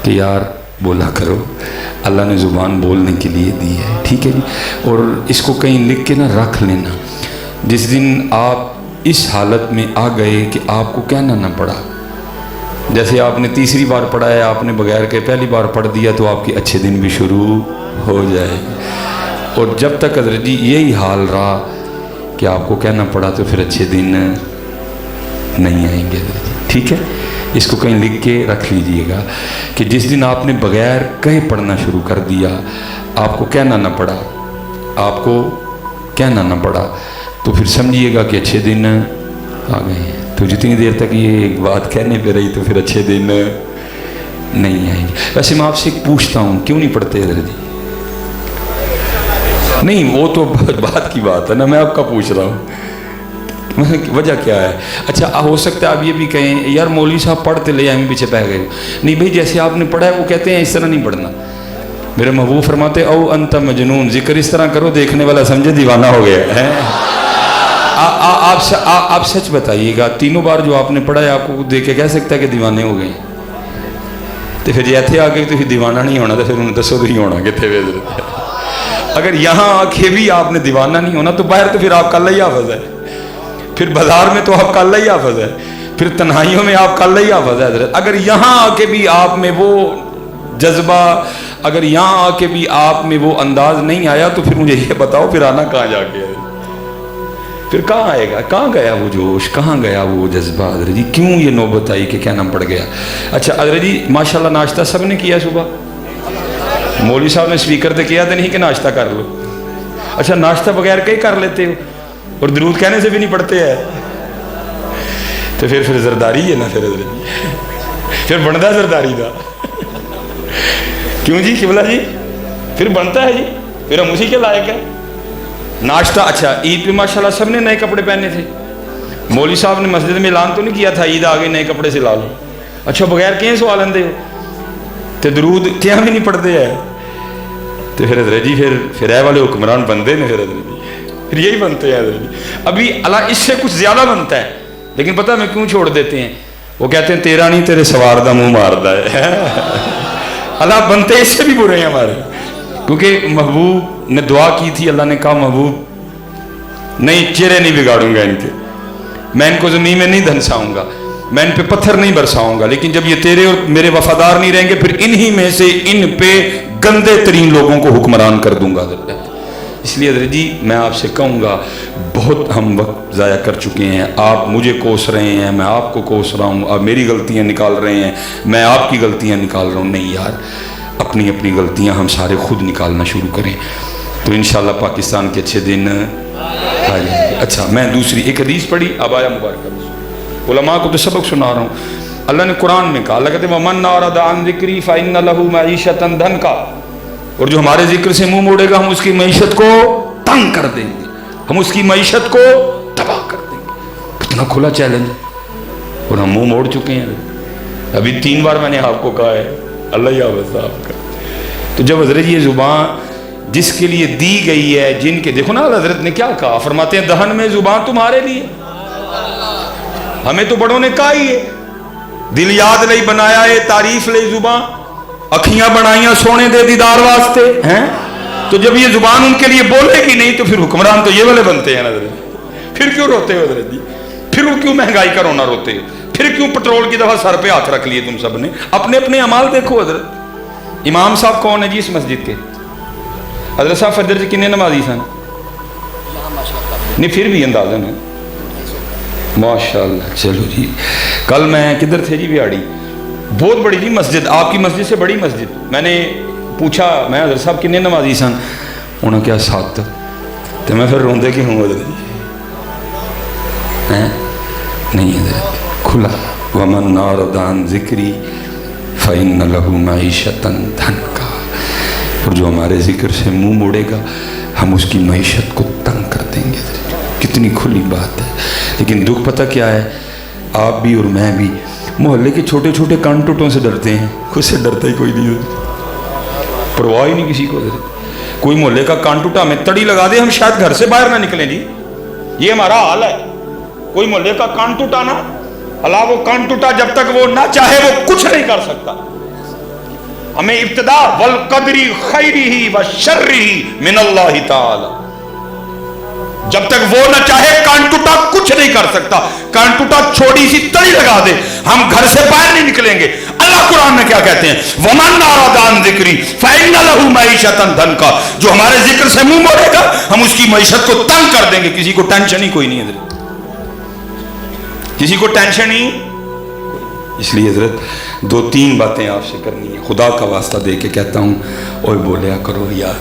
کہ یار بولا کرو، اللہ نے زبان بولنے کے لیے دی ہے، ٹھیک ہے جی. اور اس کو کہیں لکھ کے نہ رکھ لینا. جس دن آپ اس حالت میں آ گئے کہ آپ کو کہنا نہ پڑا، جیسے آپ نے تیسری بار پڑھا ہے، آپ نے بغیر کہ پہلی بار پڑھ دیا تو آپ کے اچھے دن بھی شروع ہو جائے. اور جب تک حضرت جی یہی حال رہا کہ آپ کو کہنا پڑا تو پھر اچھے دن نہیں آئیں گے حضرت جی، ٹھیک ہے. اس کو کہیں لکھ کے رکھ لیجئے گا کہ جس دن آپ نے بغیر کہے پڑھنا شروع کر دیا، آپ کو کہنا نہ پڑا، آپ کو کہنا نہ پڑا، تو پھر سمجھیے گا کہ اچھے دن آ گئے ہیں. تو جتنی دیر تک یہ ایک بات کہنے پہ رہی تو پھر اچھے دن نہیں آئیں گے. ویسے میں آپ سے پوچھتا ہوں، کیوں نہیں پڑھتے حضرت جی؟ نہیں وہ تو بات کی بات ہے نا، میں آپ کا پوچھ رہا ہوں وجہ کیا ہے. اچھا ہو سکتا ہے آپ یہ بھی کہیں یار مولوی صاحب پڑھتے لے ہم پیچھے پہ گئے. نہیں بھائی، جیسے آپ نے پڑھا ہے وہ کہتے ہیں اس طرح نہیں پڑھنا. میرے محبوب فرماتے او انت مجنون، ذکر اس طرح کرو دیکھنے والا سمجھے دیوانہ ہو گیا ہے. آپ سچ بتائیے گا، تینوں بار جو آپ نے پڑھا ہے آپ کو دیکھ کے کہہ سکتا ہے کہ دیوانے ہو گئے؟ تو پھر جی ایتھے آ کے تو دیوانہ نہیں ہونا، تو پھر انہیں دسو تو ہی ہونا کتنے ویز. اگر یہاں آ کے بھی آپ نے دیوانہ نہیں ہونا تو باہر تو پھر آپ کا اللہ ہی حافظ ہے، پھر بازار میں تو آپ کا اللہ ہی حافظ ہے، پھر تنہائیوں میں آپ کا اللہ ہی حافظ ہے حضرت. اگر یہاں آ کے بھی آپ میں وہ جذبہ، اگر یہاں آ کے بھی آپ میں وہ انداز نہیں آیا تو پھر مجھے یہ بتاؤ پھر آنا کہاں جا کے ہے؟ پھر کہاں آئے گا؟ کہاں گیا وہ جوش؟ کہاں گیا وہ جذبہ حضرت جی؟ کیوں یہ نوبت آئی کہ کہنا پڑ گیا؟ اچھا حضرت جی ماشاءاللہ ناشتہ سب نے کیا صبح؟ مولوی صاحب نے سپیکر تے کیا تو نہیں کہ ناشتہ کر لو؟ اچھا ناشتہ بغیر کہیں کر لیتے ہو اور درود کہنے سے بھی نہیں پڑھتے ہیں؟ تو پھر زرداری ہے نا پھر حضرت جی، پھر بنتا زرداری دا. کیوں جی قبلہ جی؟ پھر بنتا ہے جی، پھر ہم اسی کے لائق ہیں. ناشتہ اچھا عید پہ ماشاءاللہ سب نے نئے کپڑے پہنے تھے. مولوی صاحب نے مسجد میں اعلان تو نہیں کیا تھا عید آگے نئے کپڑے سے لا لو؟ اچھا بغیر کہیں سوال اندے ہو تو درود کیا بھی نہیں پڑھتے ہیں؟ تو پھر حضرت جی پھر اے والے حکمران بندے نے، پھر حضرت جی پھر یہی بنتے ہیں حضرت جی. ابھی اللہ اس سے کچھ زیادہ بنتا ہے، لیکن پتہ میں کیوں چھوڑ دیتے ہیں؟ وہ کہتے ہیں تیرا نہیں تیرے سوار دا منہ ماردا ہے. اللہ بنتے اس سے بھی برے ہیں ہمارے، کیونکہ محبوب نے دعا کی تھی، اللہ نے کہا محبوب نہیں چہرے نہیں بگاڑوں گا ان کے، میں ان کو زمین میں نہیں دھنساؤں گا، میں ان پہ پتھر نہیں برساؤں گا، لیکن جب یہ تیرے اور میرے وفادار نہیں رہیں گے پھر انہی میں سے ان پہ گندے ترین لوگوں کو حکمران کر دوں گا. اس لیے حضرت جی میں آپ سے کہوں گا بہت ہم وقت ضائع کر چکے ہیں. آپ مجھے کوس رہے ہیں، میں آپ کو کوس رہا ہوں، آپ میری غلطیاں نکال رہے ہیں، میں آپ کی غلطیاں نکال رہا ہوں. نہیں یار، اپنی اپنی غلطیاں ہم سارے خود نکالنا شروع کریں تو انشاءاللہ پاکستان کے اچھے دن آ جائیں گے. اچھا میں دوسری ایک حدیث پڑھی، اب آیا مبارکہ، علماء کو تو سبق سنا رہا ہوں. اللہ نے قرآن میں کہا، اللہ کہتے ہیں وَمَنْ أَعْرَضَ عَنْ ذِكْرِي فَإِنَّ لَهُ مَعِيشَةً ضَنْكًا، اور جو ہمارے ذکر سے منہ موڑے گا ہم اس کی معیشت کو تنگ کر دیں گے، ہم اس کی معیشت کو تباہ کر دیں گے. کتنا کھلا چیلنج ہے اور ہم منہ موڑ چکے ہیں. ابھی 3 بار میں نے آپ کو کہا ہے اللہ یا حافظ آپ کا. تو جب حضرت یہ زبان جس کے لیے دی گئی ہے، جن کے دیکھو نا حضرت نے کیا کہا، فرماتے ہیں دہن میں زبان تمہارے لیے، ہمیں تو بڑوں نے کہا ہی ہے دل یاد لئی بنایا ہے تعریف لئی زبان، اکھیاں بنائیاں سونے دے دیدار واسطے ہیں. تو جب یہ زبان ان کے لیے بولے گی نہیں تو پھر حکمران تو یہ والے بنتے ہیں حضرت. پھر کیوں روتے ہو حضرت جی؟ پھر کیوں مہنگائی کا رونا روتے ہو؟ پھر کیوں پٹرول کی دفعہ سر پہ ہاتھ رکھ لیے تم سب نے؟ اپنے اپنے اعمال دیکھو حضرت. امام صاحب کون ہے جی اس مسجد کے؟ حضرت صاحب فجر جی کتنے نمازی سن؟ نہیں پھر بھی اندازہ ہے ماشاءاللہ. چلو جی کل میں کدھر تھے جی؟ بیاڑی، بہت بڑی جی مسجد، آپ کی مسجد سے بڑی مسجد. میں نے پوچھا میں حضرت صاحب کتنے نمازی سن؟ انہوں نے کیا 7. تو میں پھر روندے کی ہوں حضرت جی نہیں حضرت کھلا وَمَنْ أَعْرَضَ عَنْ ذِكْرِي فَإِنَّ لَهُ مَعِيشَةً ضَنْكًا، اور جو ہمارے ذکر سے منہ موڑے گا ہم اس کی معیشت کو تنگ کر دیں گے. کتنی کھلی بات ہے. لیکن دکھ پتہ کیا ہے، آپ بھی اور میں بھی محلے کے چھوٹے چھوٹے کانٹوٹوں سے ڈرتے ہیں، خود سے ڈرتا ہی کوئی نہیں، پرواہ ہی نہیں کسی کو. کوئی محلے کا کانٹوٹا ہمیں تڑی لگا دے ہم شاید گھر سے باہر نہ نکلیں جی، یہ ہمارا حال ہے. کوئی محلے کا کانٹوٹا نا، اللہ وہ کانٹوٹا جب تک وہ نہ چاہے وہ کچھ نہیں کر سکتا. ہمیں ابتدا والقدری خیرہی وشرہی من اللہ تعالی. جب تک وہ نہ چاہے کان ٹوٹا کچھ نہیں کر سکتا. کان ٹوٹا چھوڑی سی تڑی لگا دے ہم گھر سے باہر نہیں نکلیں گے. اللہ قرآن میں کیا کہتے ہیں؟ وَمَنْ أَعْرَضَ عَنْ ذِكْرِي فَإِنَّ لَهُ مَعِيشَةً ضَنْكًا. جو ہمارے ذکر سے منہ موڑے گا ہم اس کی معیشت کو تنگ کر دیں گے. کسی کو ٹینشن ہی کوئی نہیں حضرت, کسی کو ٹینشن ہی. اس لیے حضرت دو تین باتیں آپ سے کرنی ہے, خدا کا واسطہ دے کے کہتا ہوں, اوے بولیا کرو یار.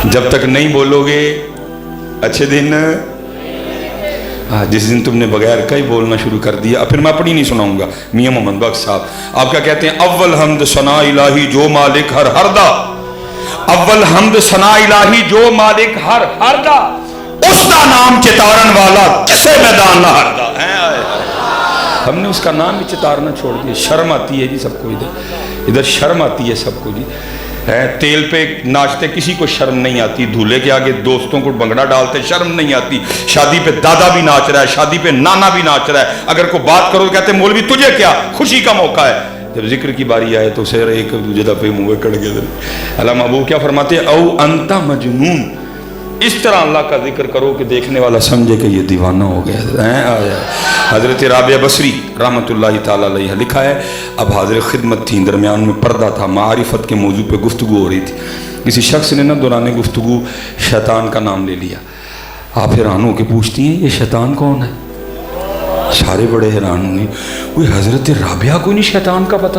جب تک نہیں بولو گے اچھے دن, جس دن تم نے بغیر کا ہی بولنا شروع کر دیا, پھر میں اپنی نہیں سناؤں گا. میاں محمد بخش صاحب آپ کیا کہتے ہیں؟ اول حمد ثنا الہی جو مالک ہر ہردا, اول حمد ثنا الہی جو مالک ہر ہردا, اس کا نام چتارن والا کسے میدان نہ ہردا. ہم نے اس کا نام بھی چتارنا چھوڑ دیا. شرم آتی ہے جی سب کو, ادھر شرم آتی ہے سب کو جی. تیل پہ ناچتے کسی کو شرم نہیں آتی, دھولے کے آگے دوستوں کو بنگڑا ڈالتے شرم نہیں آتی, شادی پہ دادا بھی ناچ رہا ہے, شادی پہ نانا بھی ناچ رہا ہے, اگر کوئی بات کرو کہتے ہیں مولوی تجھے کیا, خوشی کا موقع ہے. جب ذکر کی باری آئے تو سر ایک دوجہ دفعے منہ کڑ گئے. علامہ ابو کیا فرماتے ہیں؟ او انت مجنون. اس طرح اللہ کا ذکر کرو کہ دیکھنے والا سمجھے کہ یہ دیوانہ ہو گیا. حضرت رابعہ بصری رحمۃ اللہ تعالی علیہ لکھا ہے, اب حاضر خدمت تھی, درمیان میں پردہ تھا, معرفت کے موضوع پہ گفتگو ہو رہی تھی. کسی شخص نے نا دوران گفتگو شیطان کا نام لے لیا. آپ حیران ہو کے پوچھتی ہیں یہ شیطان کون ہے؟ سارے بڑے حیران ہوئے, کوئی حضرت رابعہ کو نہیں شیطان کا پتہ.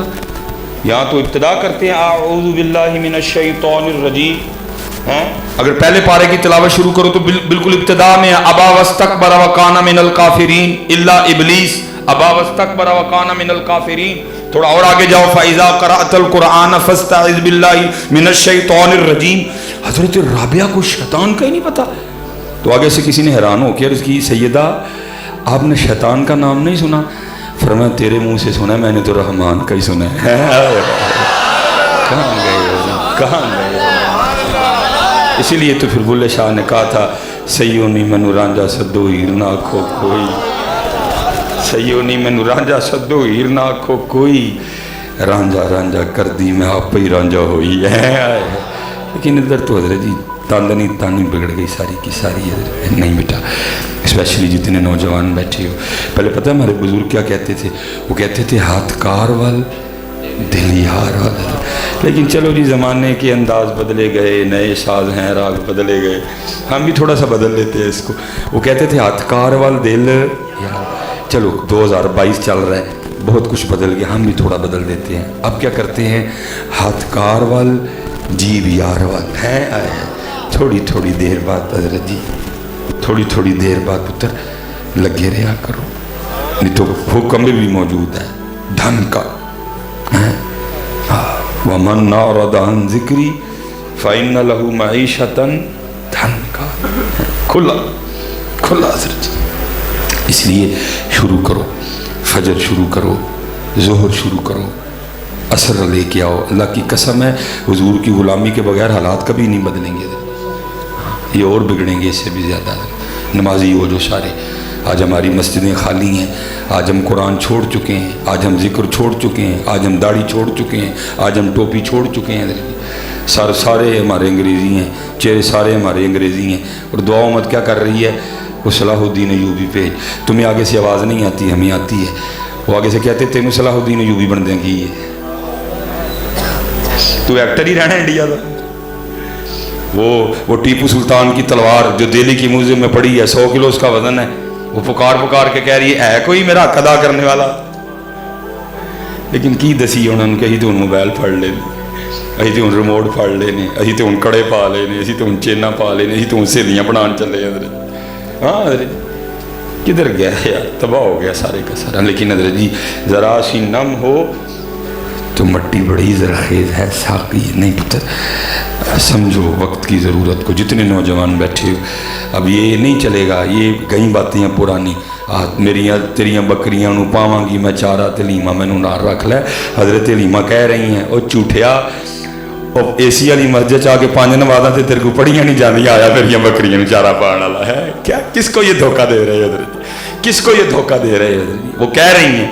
یہاں تو ابتدا کرتے ہیں اعوذ باللہ من الشیطان الرجیم. اگر پہلے پارے کی تلاوت شروع کرو تو بالکل ابتدا میں ابا واستکبر وکان من الکافرین الا ابلیس, ابا واستکبر وکان من الکافرین. تھوڑا اور آگے جاؤ, فاذا قرأت القرآن فاستعذ باللہ من الشیطان الرجیم. حضرت رابعہ کو شیطان کا ہی نہیں پتا. تو آگے سے کسی نے حیران ہو کے عرض کی, سیدہ آپ نے شیطان کا نام نہیں سنا؟ فرمایا تیرے منہ سے سنا, میں نے تو رحمان کا ہی سنا ہے. کہاں گئے, کہاں گئے. اسی لیے تو پھر بلے شاہ نے کہا تھا, سیونی مینو رانجا سدو ہیر نہ آکھو کوئی, سیونی مینو رانجا سدو ہیر نہ آکھو کوئی, رانجا رانجا کر دی میں آپ ہی رانجا ہوئی ہے. لیکن ادھر تو حضرت جی تاندنی تانی بگڑ گئی ساری کی ساری. نہیں بیٹا, اسپیشلی جتنے نوجوان بیٹھے ہو, پہلے پتہ ہے ہمارے بزرگ کیا کہتے تھے؟ وہ کہتے تھے ہاتھ کار وال دل یار وال. لیکن چلو جی زمانے کے انداز بدلے گئے, نئے ساز ہیں, راگ بدلے گئے, ہم بھی تھوڑا سا بدل لیتے ہیں اس کو. وہ کہتے تھے ہاتھ کار وال دل یار. چلو 2022 چل رہا ہے, بہت کچھ بدل گیا, ہم بھی تھوڑا بدل دیتے ہیں. اب کیا کرتے ہیں؟ ہاتھ کار وال جیب یار وال ہے. تھوڑی تھوڑی دیر بعد حضرت جی, تھوڑی تھوڑی دیر بعد پتر لگے رہا کرو, نہیں تو حکم میں بھی موجود ہے دھن کا. وَمَنْ أَعْرَضَ عَنْ ذِكْرِي فَإِنَّ لَهُ مَعِيشَةً ضَنْكًا. کھلا حضرت. اس لیے شروع کرو, فجر شروع کرو, ظہر شروع کرو, عصر لے کے آؤ. اللہ کی قسم ہے حضور کی غلامی کے بغیر حالات کبھی نہیں بدلیں گے, یہ اور بگڑیں گے اس سے بھی زیادہ. نمازی ہو جو سارے, آج ہماری مسجدیں خالی ہیں, آج ہم قرآن چھوڑ چکے ہیں, آج ہم ذکر چھوڑ چکے ہیں, آج ہم داڑھی چھوڑ چکے ہیں, آج ہم ٹوپی چھوڑ چکے ہیں. سارے ہمارے انگریزی ہیں, چہرے سارے ہمارے انگریزی ہیں. اور دعا امت کیا کر رہی ہے؟ وہ صلاح الدین ایوبی پہ. تمہیں آگے سے آواز نہیں آتی, ہمیں آتی ہے. وہ آگے سے کہتے تینوں صلاح الدین ایوبی بن دیں گی, تو ایکٹر ہی رہنا انڈیا کا. وہ ٹیپو سلطان کی تلوار جو دہلی کی میوزیم میں پڑی ہے, 100 کلو اس کا وزن ہے, وہ پکار کے کہہ رہی ہے کوئی میرا حق ادا کرنے والا. لیکن کی دسی انہوں نے کہی تو ان موبائل پھڑ لینے, اسی تو ان ریموٹ پھڑ لینے, اسی تو ان کڑے پا لینے, اسی تو ان چینا پا لینے, اسی تو ان سہیلیاں بنان چلے. حضرت ہاں حضرت کدھر گیا یار, تباہ ہو گیا سارے کا سارا. لیکن حضرت جی ذرا سی نم ہو تو مٹی بڑی زرخیز ہے, ساقی نہیں پتہ. سمجھو وقت کی ضرورت کو. جتنے نوجوان بیٹھے ہو, اب یہ نہیں چلے گا, یہ کئی باتیں ہیں پرانی. میریاں تیریاں بکریاں نو پاواں گی میں چارہ, تے لیما مینوں نال رکھ لے. حضرت لیما کہہ رہی ہیں او جھوٹیا, اے سی والی مسجد آ کے 5 نمازاں تے تیرے کو پڑھیاں نہیں جاندیاں, آیا میریاں بکریاں نو چارہ پاؤن والا ہے کیا؟ کس کو یہ دھوکہ دے رہے ہیں حضرت, کس کو یہ دھوکہ دے رہے ہیں حضرت؟ وہ کہہ رہی ہیں